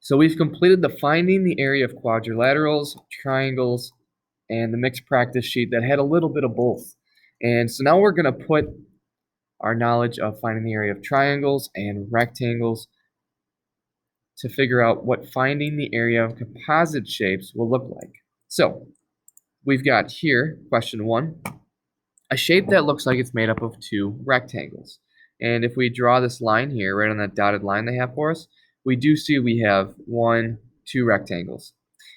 So we've completed the finding the area of quadrilaterals, triangles, and the mixed practice sheet that had a little bit of both. And so now we're going to put our knowledge of finding the area of triangles and rectangles to figure out what finding the area of composite shapes will look like. So we've got here, question 1, a shape that looks like it's made up of two rectangles. And if we draw this line here, right on that dotted line they have for us, we do see we have 2 rectangles.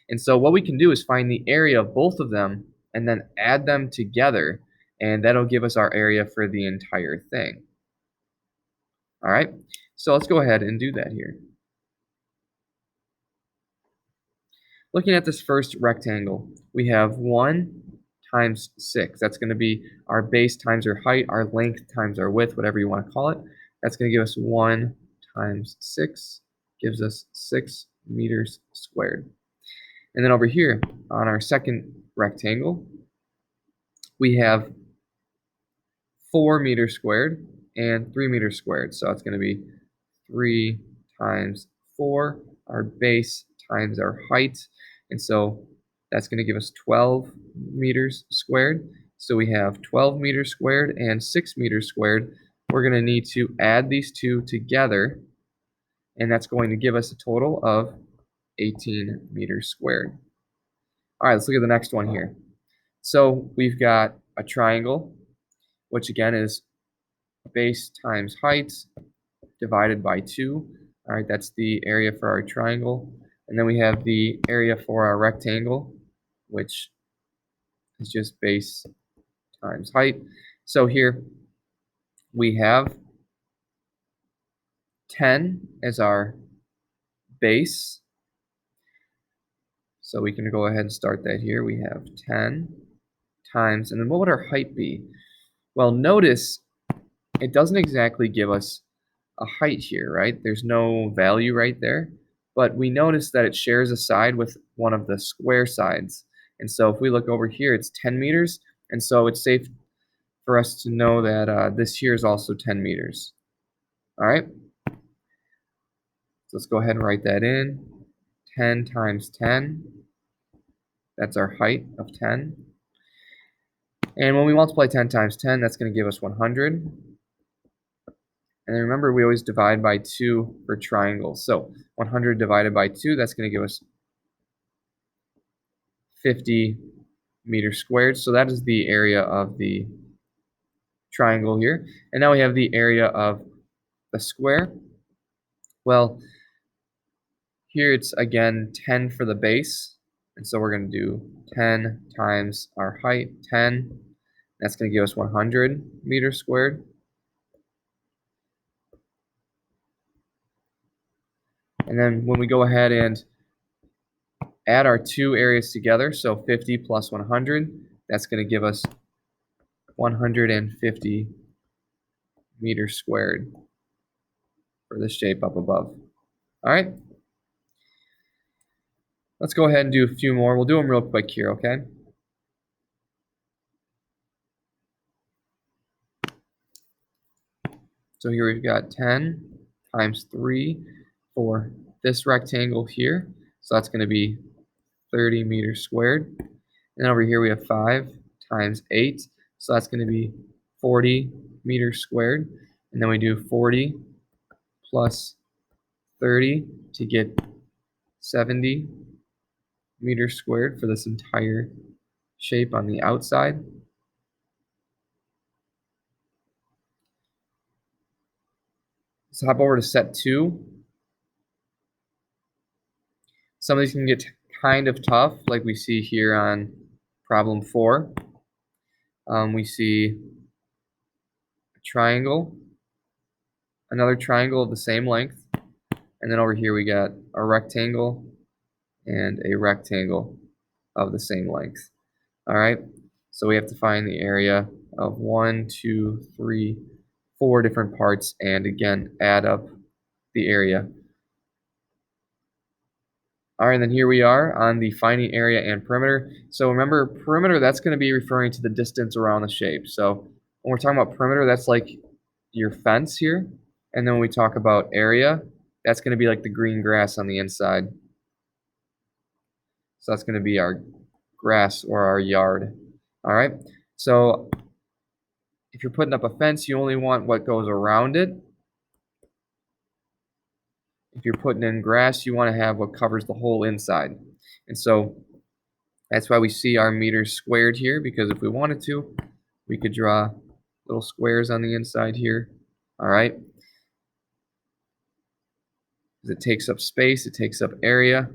And so what we can do is find the area of both of them and then add them together, and that'll give us our area for the entire thing. All right, so let's go ahead and do that here. Looking at this first rectangle, we have 1 times 6. That's going to be our base times our height, our length times our width, whatever you want to call it. That's going to give us 1 times 6, gives us 6 meters squared. And then over here on our second rectangle, we have 4 meters squared and 3 meters squared. So it's going to be 3 times 4, our base times our height. And so that's going to give us 12 meters squared. So we have 12 meters squared and 6 meters squared. We're going to need to add these two together, and that's going to give us a total of 18 meters squared. All right, let's look at the next one here. So we've got a triangle, which again is base times height divided by 2. All right, that's the area for our triangle. And then we have the area for our rectangle, which is just base times height. So here we have 10 as our base. So we can go ahead and start that here. We have 10 times, and then what would our height be? Well, notice it doesn't exactly give us a height here, right? There's no value right there. But we notice that it shares a side with one of the square sides. And so if we look over here, it's 10 meters. And so it's safe for us to know that this here is also 10 meters. All right. So let's go ahead and write that in. 10 times 10. That's our height of 10. And when we multiply 10 times 10, that's going to give us 100. And then remember, we always divide by 2 for triangles. So 100 divided by 2, that's going to give us 50 meters squared. So that is the area of the triangle here. And now we have the area of the square. Well, here it's again 10 for the base. And so we're going to do 10 times our height, 10. That's going to give us 100 meters squared. And then when we go ahead and add our two areas together, so 50 plus 100, that's going to give us 150 meters squared for the shape up above. All right. Let's go ahead and do a few more. We'll do them real quick here, okay? So here we've got 10 times 3 for this rectangle here. So that's going to be 30 meters squared. And over here we have 5 times 8. So that's going to be 40 meters squared. And then we do 40 plus 30 to get 70 meters squared for this entire shape on the outside. So hop over to set 2. Some of these can get kind of tough, like we see here on problem 4. We see a triangle, another triangle of the same length, and then over here we got a rectangle and a rectangle of the same length. All right, so we have to find the area of 1, 2, 3, 4 different parts, and again add up the area. All right, and then here we are on the finding area and perimeter. So remember, perimeter, that's going to be referring to the distance around the shape. So when we're talking about perimeter, that's like your fence here. And then when we talk about area, That's going to be like the green grass on the inside. So that's going to be our grass or our yard. All right. So if you're putting up a fence, you only want what goes around it. If you're putting in grass, you want to have what covers the whole inside. And so that's why we see our meters squared here, because if we wanted to, we could draw little squares on the inside here. All right. It takes up space, it takes up area.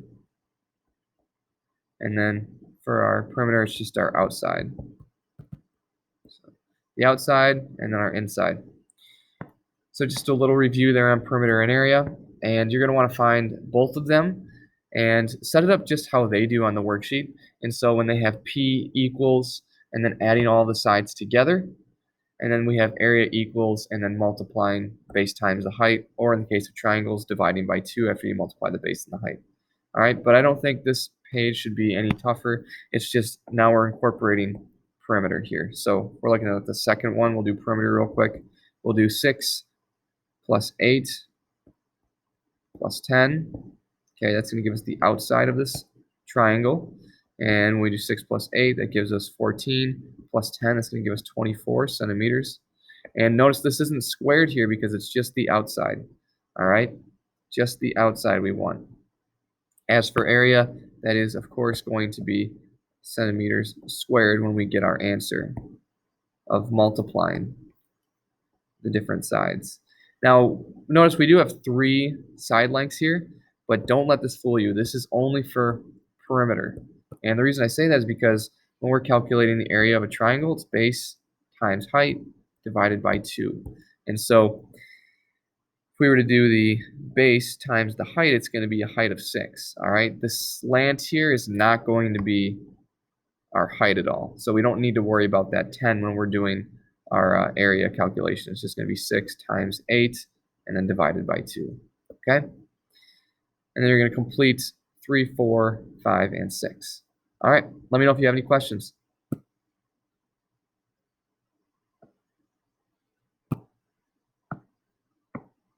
And then for our perimeter, it's just our outside. So the outside and then our inside. So just a little review there on perimeter and area. And you're going to want to find both of them and set it up just how they do on the worksheet. And so when they have P equals and then adding all the sides together, and then we have area equals and then multiplying base times the height, or in the case of triangles, dividing by 2 after you multiply the base and the height. All right, but I don't think this page should be any tougher. It's just now we're incorporating perimeter here. So we're looking at the second one. We'll do perimeter real quick. We'll do 6 plus 8 plus 10. Okay, that's going to give us the outside of this triangle. And when we do 6 plus 8, that gives us 14 plus 10. That's going to give us 24 centimeters. And notice this isn't squared here because it's just the outside. All right, just the outside we want. As for area, that is, of course, going to be centimeters squared when we get our answer of multiplying the different sides. Now, notice we do have 3 side lengths here, but don't let this fool you. This is only for perimeter. And the reason I say that is because when we're calculating the area of a triangle, it's base times height divided by 2. And so if we were to do the base times the height, it's going to be a height of 6. All right, this slant here is not going to be our height at all. So we don't need to worry about that 10 when we're doing our area calculation. It's just going to be 6 times 8 and then divided by 2. Okay? And then you're going to complete 3, 4, 5, and 6. All right, let me know if you have any questions.